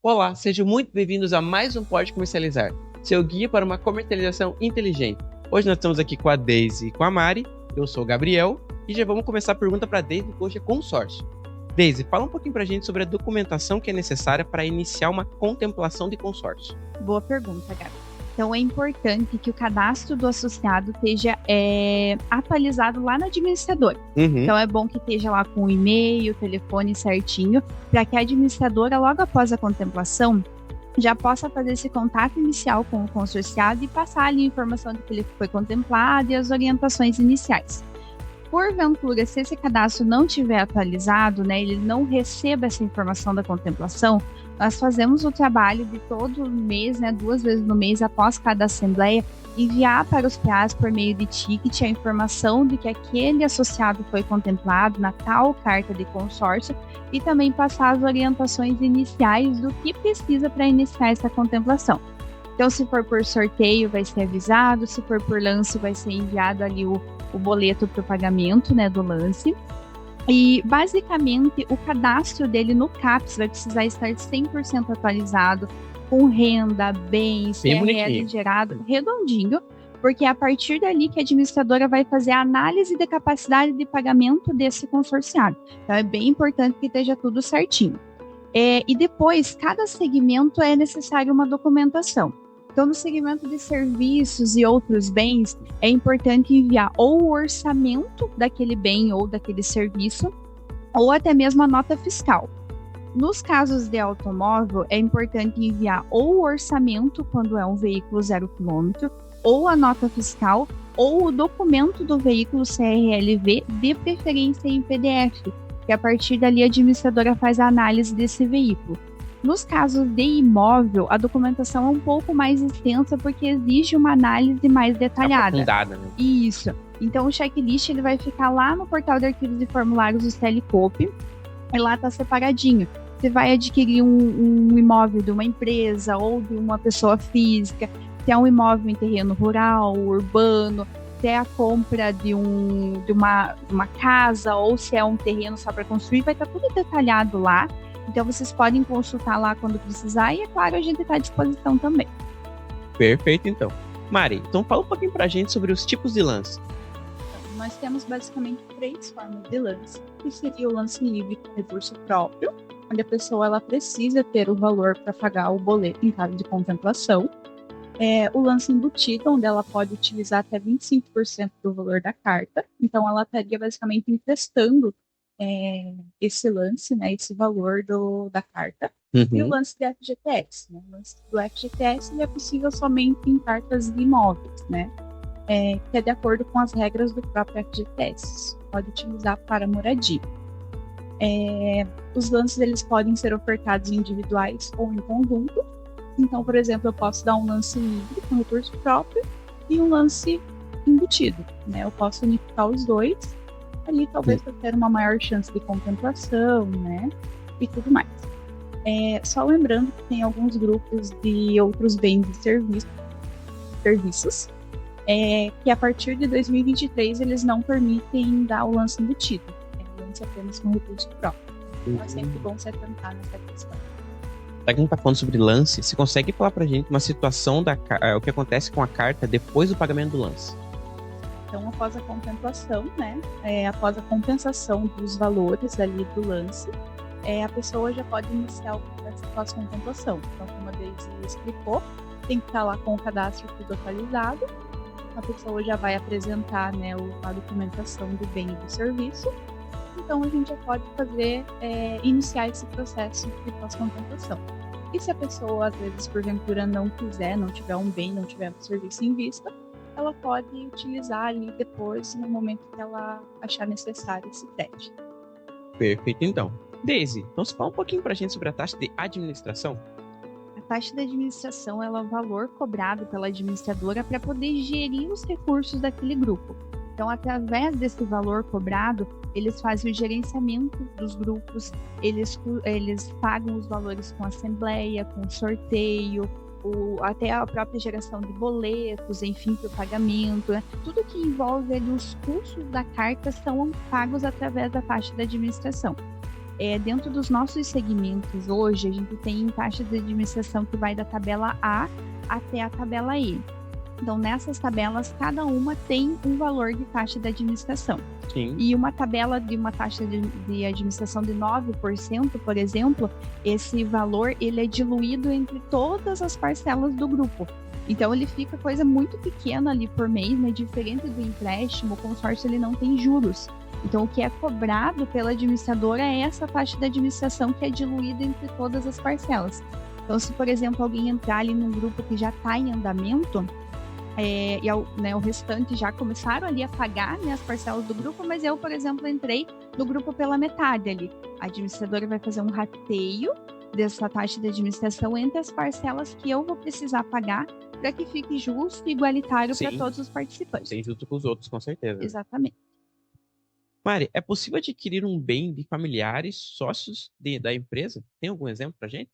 Olá, sejam muito bem-vindos a mais um Pode Comercializar, seu guia para uma comercialização inteligente. Hoje nós estamos aqui com a Deise e com a Mari, eu sou o Gabriel, e já vamos começar a pergunta para a Deise, que hoje é consórcio. Deise, fala um pouquinho para a gente sobre a documentação que é necessária para iniciar uma contemplação de consórcio. Boa pergunta, Gabi. Então, é importante que o cadastro do associado esteja atualizado lá na administradora. Então, é bom que esteja lá com o e-mail, o telefone certinho, para que a administradora, logo após a contemplação, já possa fazer esse contato inicial com o consorciado e passar ali a informação de que ele foi contemplado e as orientações iniciais. Porventura, se esse cadastro não estiver atualizado, ele não receba essa informação da contemplação, nós fazemos o trabalho de todo mês, 2 vezes no mês, após cada assembleia, enviar para os PAs por meio de ticket a informação de que aquele associado foi contemplado na tal carta de consórcio e também passar as orientações iniciais do que precisa para iniciar essa contemplação. Então, se for por sorteio, vai ser avisado, se for por lance, vai ser enviado ali o boleto para o pagamento, do lance. E, basicamente, o cadastro dele no CAPS vai precisar estar 100% atualizado, com renda, bens, CRL gerado, redondinho, porque é a partir dali que a administradora vai fazer a análise de capacidade de pagamento desse consorciado. Então, é bem importante que esteja tudo certinho. E depois, cada segmento é necessário uma documentação. Então, no segmento de serviços e outros bens, é importante enviar ou o orçamento daquele bem ou daquele serviço, ou até mesmo a nota fiscal. Nos casos de automóvel, é importante enviar ou o orçamento, quando é um veículo 0 km, ou a nota fiscal, ou o documento do veículo CRLV, de preferência em PDF, que a partir dali a administradora faz a análise desse veículo. Nos casos de imóvel, a documentação é um pouco mais extensa porque exige uma análise mais detalhada. Aprofundada, né? Isso. Então, o checklist ele vai ficar lá no portal de arquivos e formulários do Telecope, e lá está separadinho. Você vai adquirir um imóvel de uma empresa ou de uma pessoa física, se é um imóvel em terreno rural, urbano, se é a compra de uma casa ou se é um terreno só para construir, vai estar tudo detalhado lá. Então, vocês podem consultar lá quando precisar e, é claro, a gente está à disposição também. Perfeito, então. Mari, então fala um pouquinho para a gente sobre os tipos de lance. Então, nós temos basicamente 3 formas de lance, que seria o lance livre com recurso próprio, onde a pessoa ela precisa ter o valor para pagar o boleto em caso de contemplação. O lance embutido, onde ela pode utilizar até 25% do valor da carta. Então, ela estaria basicamente emprestando esse lance, esse valor da carta. E o lance do FGTS. O lance do FGTS ele é possível somente em cartas de imóveis, que é de acordo com as regras do próprio FGTS. Pode utilizar para moradia. Os lances eles podem ser ofertados individuais ou em conjunto. Então, por exemplo, eu posso dar um lance livre com recurso próprio e um lance embutido. Eu posso unificar os dois, ali talvez para ter uma maior chance de contemplação, e tudo mais. Só lembrando que tem alguns grupos de outros bens e serviços, que a partir de 2023 eles não permitem dar o lance embutido. O lance apenas com recurso próprio. Então é sempre bom se atentar nessa questão. Já que a gente está falando sobre lance, você consegue falar para a gente uma situação o que acontece com a carta depois do pagamento do lance? Então, após a contemplação, após a compensação dos valores ali do lance, a pessoa já pode iniciar o processo pós-contemplação. Então, como a Deise explicou, tem que estar lá com o cadastro tudo atualizado, a pessoa já vai apresentar a documentação do bem e do serviço, então a gente já pode iniciar esse processo de pós-contemplação. E se a pessoa, às vezes, porventura não quiser, não tiver um bem, não tiver um serviço em vista, ela pode utilizar ali depois, no momento que ela achar necessário esse crédito. Perfeito, então. Deise, então você fala um pouquinho para a gente sobre a taxa de administração? A taxa de administração ela é o valor cobrado pela administradora para poder gerir os recursos daquele grupo. Então, através desse valor cobrado, eles fazem o gerenciamento dos grupos, eles pagam os valores com assembleia, com sorteio, até a própria geração de boletos, enfim, para o pagamento. Tudo que envolve ali, os custos da carta são pagos através da taxa da administração. Dentro dos nossos segmentos hoje, a gente tem taxa de administração que vai da tabela A até a tabela E. Então, nessas tabelas, cada uma tem um valor de taxa de administração. Sim. E uma tabela de uma taxa de administração de 9%, por exemplo, esse valor ele é diluído entre todas as parcelas do grupo. Então, ele fica coisa muito pequena ali por mês, né? Diferente do empréstimo, o consórcio ele não tem juros. Então, o que é cobrado pela administradora é essa taxa de administração que é diluída entre todas as parcelas. Então, se, por exemplo, alguém entrar ali num grupo que já está em andamento, o restante já começaram ali a pagar, né, as parcelas do grupo, mas eu, por exemplo, entrei no grupo pela metade ali. A administradora vai fazer um rateio dessa taxa de administração entre as parcelas que eu vou precisar pagar para que fique justo e igualitário para todos os participantes. Sim, junto com os outros, com certeza. Exatamente. Mari, é possível adquirir um bem de familiares, sócios da empresa? Tem algum exemplo para gente?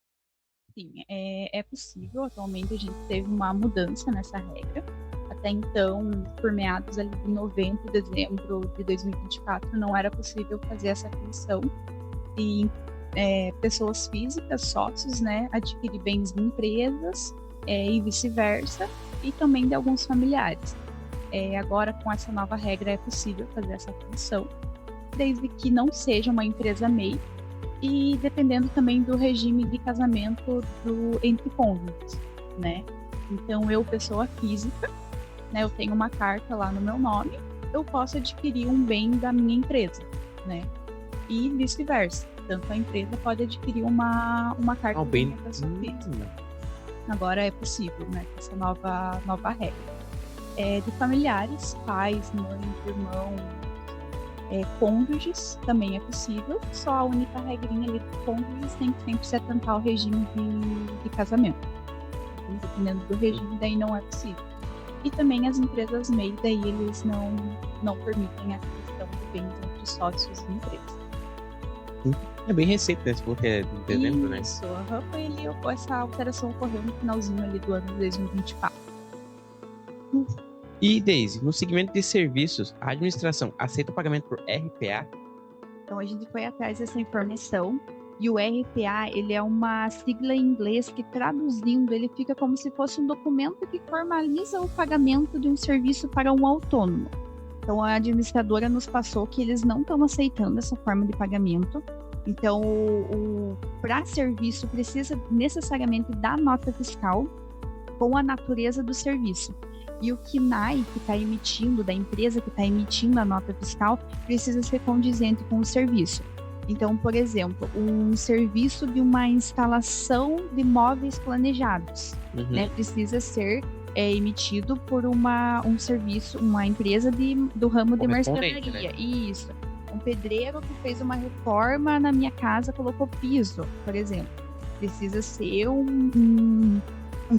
Sim, é possível. Atualmente a gente teve uma mudança nessa regra. Até então, por meados ali de novembro e dezembro de 2024, não era possível fazer essa aquisição de pessoas físicas, sócios, né, adquirir bens de empresas e vice-versa, e também de alguns familiares. Agora, com essa nova regra, é possível fazer essa aquisição, desde que não seja uma empresa MEI, e dependendo também do regime de casamento entre cônjuges, né? Então, eu, pessoa física, né, eu tenho uma carta lá no meu nome, eu posso adquirir um bem da minha empresa, né? E vice-versa. Tanto a empresa pode adquirir uma carta da minha pessoa física. Agora é possível, né? Com essa nova regra. De familiares, pais, mães, irmãos, cônjuges também é possível, só a única regrinha ali dos cônjuges tem que sempre se atentar ao regime de casamento. Dependendo do regime, daí não é possível. E também as empresas MEI, daí eles não permitem a aquisição de bens entre sócios de empresa. É bem recente, né? Você falou que é de dezembro, né? Isso, essa alteração ocorreu no finalzinho ali do ano de 2024. E, Daisy, no segmento de serviços, a administração aceita o pagamento por RPA? Então, a gente foi atrás dessa informação, e o RPA, ele é uma sigla em inglês que, traduzindo, ele fica como se fosse um documento que formaliza o pagamento de um serviço para um autônomo. Então, a administradora nos passou que eles não estão aceitando essa forma de pagamento. Então, para serviço, precisa necessariamente da nota fiscal com a natureza do serviço. E o KNAI que está emitindo, da empresa que está emitindo a nota fiscal, precisa ser condizente com o serviço. Então, por exemplo, um serviço de uma instalação de móveis planejados, né, precisa ser emitido por um serviço, uma empresa do ramo de marcenaria. Né? Isso. Um pedreiro que fez uma reforma na minha casa, colocou piso, por exemplo. Precisa ser um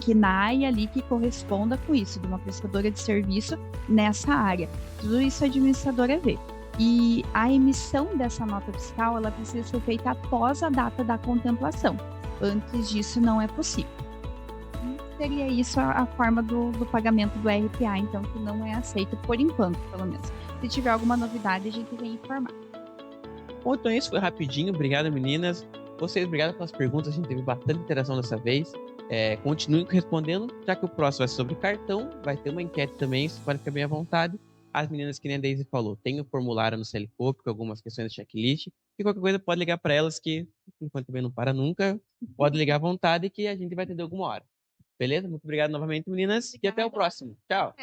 KNAI ali que corresponda com isso, de uma prestadora de serviço nessa área. Tudo isso a administradora vê. E a emissão dessa nota fiscal, ela precisa ser feita após a data da contemplação. Antes disso, não é possível. Seria isso a forma do pagamento do RPA, então, que não é aceito por enquanto, pelo menos. Se tiver alguma novidade, a gente vem informar. Bom, então isso foi rapidinho. Obrigado, meninas. Vocês, obrigado pelas perguntas. A gente teve bastante interação dessa vez. Continuem respondendo, já que o próximo vai ser sobre cartão. Vai ter uma enquete também, vocês podem ficar bem à vontade. As meninas, que nem a Daisy falou, tem o formulário no CLCOP com algumas questões de checklist. E qualquer coisa pode ligar para elas, que enquanto também não para nunca, pode ligar à vontade que a gente vai atender alguma hora. Beleza? Muito obrigado novamente, meninas. Obrigada. E até o próximo. Tchau.